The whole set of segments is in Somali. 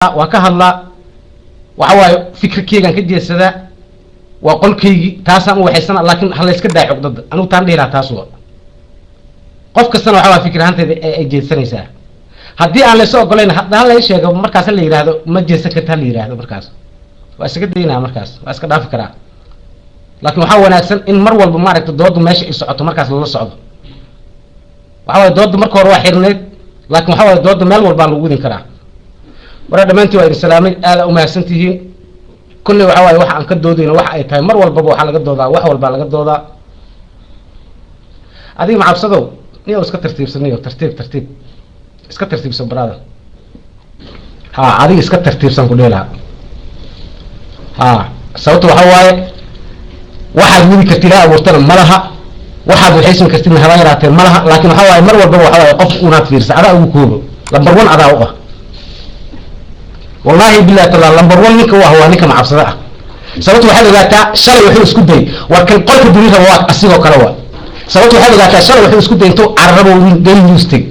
وكهلا وعوا فكر كيغان كجيسدا وقل كيغي تاسان وحيسنا لكن هلا اسك داي عقدد انو تان ديلا تاسو qof kastana waxa fikir ahaanteeda ay jeedsanaysaa hadii aan la soo goleyn hadda la sheego markaas la yiraahdo ma jeedsan kartaa la yiraahdo markaas waa iska deynaa markaas waa iska dhaafi karaa laakiin waxa wanaagsan in mar walba ma aragto doodu meesha ay socoto markaas la socdo waxa doodu marka hore waa xirneed laakiin waxa doodu meel walba lagu wadin karaa wara dhamaantii waa islaamay aad u mahadsantihiin kulli waxa waxa aan ka doodayna waxa ay tahay mar walba waxa laga doodaa wax walba laga doodaa adiga ma cabsado niyo iska tartiibsanayo tartiib iska tartiibsan brada ha adiga iska tartiibsan ku dheelaa ha sababta waxa waaye waxaad wadi kartid ilaa abuurtana malaha waxaad waxaysan kartid haba yaraatee malaha laakiin waxa waaye mar walba waxa waaye qof unaad fiirsa adaa ugu koobo lambar 1 adaa u ah wallahi billahi ta'ala lambar 1 ninka waa ninka ma cabsada ah sababta waxa laga taa shalay wuxuu isku day war kan qolka dunida waa asigoo kala waa sababta waxa laga taa shalay wuxuu isku day intuu carrabo been newstag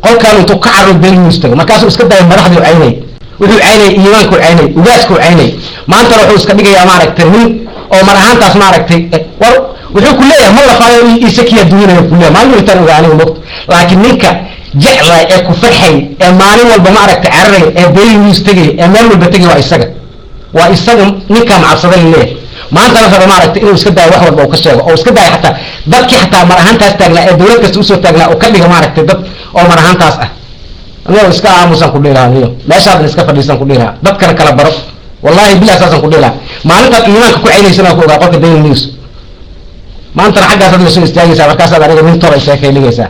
qolkaan intuu ka carro been newstag markaas uu iska day madaxdii caynay wuxuu caynay iimaanku caynay ugaasku caynay maanta wuxuu iska dhigayaa maaragtay nin oo mar ahaantaas maaragtay war wuxuu ku leeyahay ma la faayo isakiya dunida ku leeyahay maalin intaan ogaanay moqt laakiin ninka jeclay ee ku farxay ee maalin walba maaragtay carray ee been newstag ee meel walba tagay waa isaga ninka macabsada leeyahay maanta la rabo maaragtay inuu iska daayo wax walba uu ka sheego oo iska daayo xataa dadkii xataa mar ahaantaas taagnaa ee dawlad kasta u soo taagnaa oo ka dhiga maaragtay dad oo mar ahaantaas ah anoo iska aamusan ku dheeraanayo meeshaad iska fadhiisan ku dheeraa dadkana kala baro wallahi billahi saasan ku dheeraa maalinta iimaanka ku ceynaysana ku ogaa qolka daily news maanta xaggaas aad soo istaagaysaa markaas aad aniga nin toor isoo keenaysaa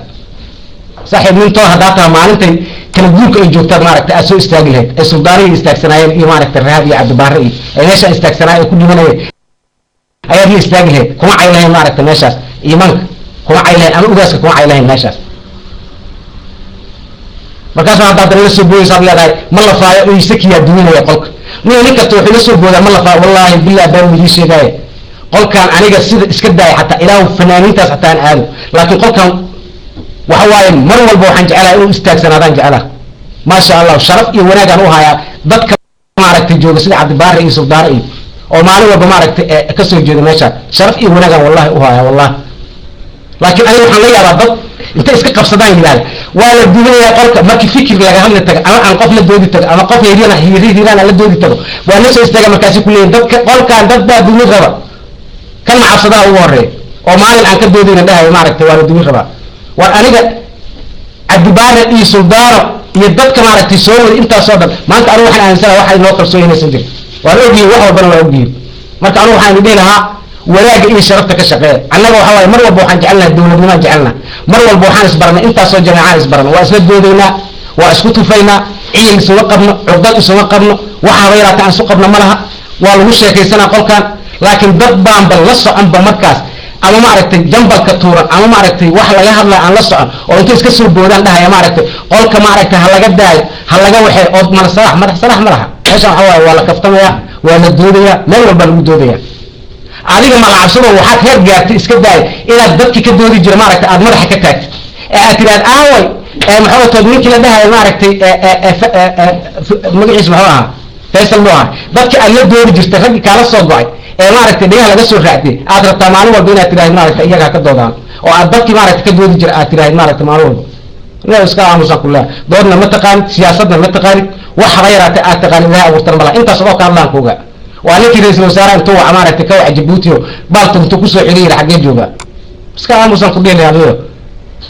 saaxiib nin toor hadaa taa maalintay kala guurka ay joogtaan maaragtay aad soo istaagi lahayd ay suldaaniga istaagsanaayeen iyo maaragtay raad iyo cabdibaare iyo ay meesha istaagsanaayeen ku dhimanayeen ayaa la istaagi lahayd kuma caylahayn maaragtay meeshaas iimaanka kuma caylahayn ama ugaaska kuma caylahayn meeshaas markaas hadda la soo booyay sabiyadahay ma la faayo oo isakiya duminaya qolka nin kasta wuxuu la soo boodaa ma la faayo wallahi billahi baan wadi sheegay qolkan aniga sida iska daay xataa ilaahu fanaaniintaas xataa aan aado laakiin qolkan waxa waaye mar walba waxaan jecelahay inuu istaagsanaadaan jecelahay ma sha Allah sharaf iyo wanaag aan u hayaa dadka maaragtay jooga sida cabdibaare iyo suldaar iyo oo maalin walba maaragtay ka soo jeeda meesha sharaf iyo wanaag aan wallahi u hayaa wallahi laakiin aniga waxaan la yaabaa dad inta iska qabsadaan yiraahdo waa la diidayaa qolka markii fikir laga hadla taga ama aan qof la doodi taga ama qof hiirina la doodi tago waa la soo istaaga markaas ku leeyahay dadka qolkan dad baa dumin raba kan ma cabsadaa ugu horeey oo maalin aan ka doodayna dhahay maaragtay waa la dumin raba war aniga cabdibaare iyo suldaaro iyo dadka maaragtay soo wada intaas oo dhan maanta anigu waxaan aaminsanahay waxa inoo kalsooyinaysan jir waa ogyihiin wax walbana waa ogyihiin marka anigu waxaan idin lahaa walaaga iyo sharafta ka shaqeeya annaga waxa waaye mar walba waxaan jecelnahay dowladnimo jecelnahay mar walba waxaan isbarnay intaasoo jameecaan isbarnay waa isla doodaynaa waa isku tufaynaa ciyil isuma qabno cugdad isuma qabno waxaaba yaraata aan isu qabno ma laha waa lagu sheekaysanaa qolkan laakiin dad baan bal la soconba markaas ama maaragtay jambalka tuuran ama maaragtay wax laga hadlay aan la socon oo inta iska soo boodaan dhahaya maaragtay qolka maaragtay ha laga daayo ha laga waxay oo madax salax ma laha meesha waxa waaye waa la kaftamaya waa la doodaya meel walba lagu doodaya adiga ma la cabsado waxaad heer gaartay iska daay inaad dadkii ka doodi jira maaragtay aad madaxa ka taagtid ee aad tiraad aaway maxaa tood ninkii la dhahay maaragtay magaciisa maxaa ahaa faysal ma aha dadkii aad la doodi jirtay raggi kaala soo go'ay ee maaragtay dhigaha laga soo raacday aad rabtaa maalin walba inaad tiraahdo maaragtay iyaga ka doodaan oo aad dadkii maaragtay ka doodi jira aad tiraahdo maaragtay maalin walba inaa iska aamusan ku leeyahay doodna ma taqaanid siyaasadna ma taqaanid wax haba yaraatay aad taqaanid ilahay abuurtan malaha intaas oo ka hadlaan kuuga waa ninkii ra'iisul wasaaraha intuu waa maaragtay ka wac Djibouti oo baalta intuu ku soo xiriir xagee jooga iska aamusan ku dheelayayo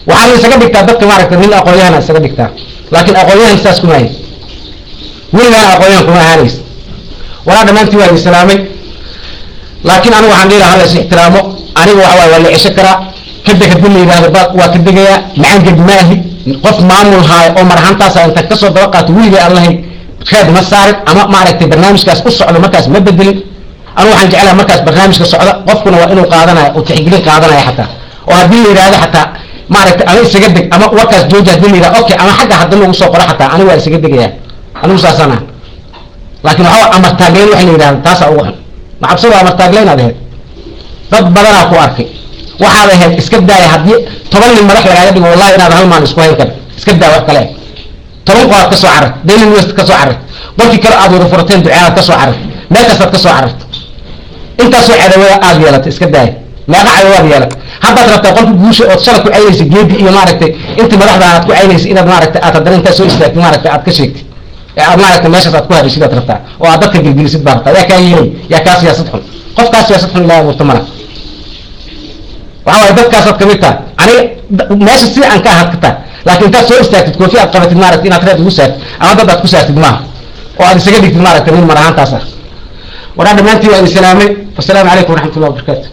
waxaan isaga dhigtaa dadka maaragtay nin aqoonyahan isaga dhigtaa laakiin aqoonyahan saas kuma hay weligaan aqoonyahan kuma ahaanays walaa dhamaantii waa islaamay laakiin anigu waxaan leeyahay hal ixtiraamo anigu waxa waa la cisho karaa kada ka dil yiraahdo waa ka degaya macaan gad maahi qof maamul haay oo marhantaas inta ka soo daba qaato wiliga Allah خاد مسار أما ما عرفت برنامج كاس قصة على مركز ما بدل أنا وحن جعلها مركز برنامج كصعدة قفنا وإنه قادنا وتحقيقين قادنا حتى وهدي هذا حتى ما عرفت أنا سجدك أما وكاس جوجة دلني ذا أوكي أما حاجة حد له وصوق حتى أنا ولا سجدك يا أنا مساسنا لكن هو أمر تاجين وحين يدان تاسع وحن ما عبصوا أمر تاجين هذا طب بدنا أكو أركي وحده هاد اسكت داي هدي طبعا المرح لقاعد والله أنا هالمان اسكوين كده اسكت داي وقت له طرق كسو عرف دين الوست كسو عرف قلت كلا أدور فرتين دعاء كسو عرف ما كسر كسو عرف أنت سو عدوى أبيلت إسكداي ما قاعد وابيلت هذا ترى قلت بوش أتصلك عينيس جيبي إيه ماركتي أنت ما راح تعرف عينيس إذا ماركتي أتدرين أنت سو إستك ماركتي أتكشيك ماركتي ماشي تكون هذا الشيء ترى وأعطتك الجلسة بارتا يا كاين يا كاس يا سطح قف كاس يا سطح لا مرتمنا وهو يبقى كاس كميتا يعني ماشي سي عن كهات كتا لكن أنت سو إستك تكون فيها قرة الماركتي أنا ترى تقول أنا بدأت كوسات دماغ وهذا سجل في الماركتي من مرهان تاسع وهذا ما أنت والسلام عليكم ورحمة الله وبركاته.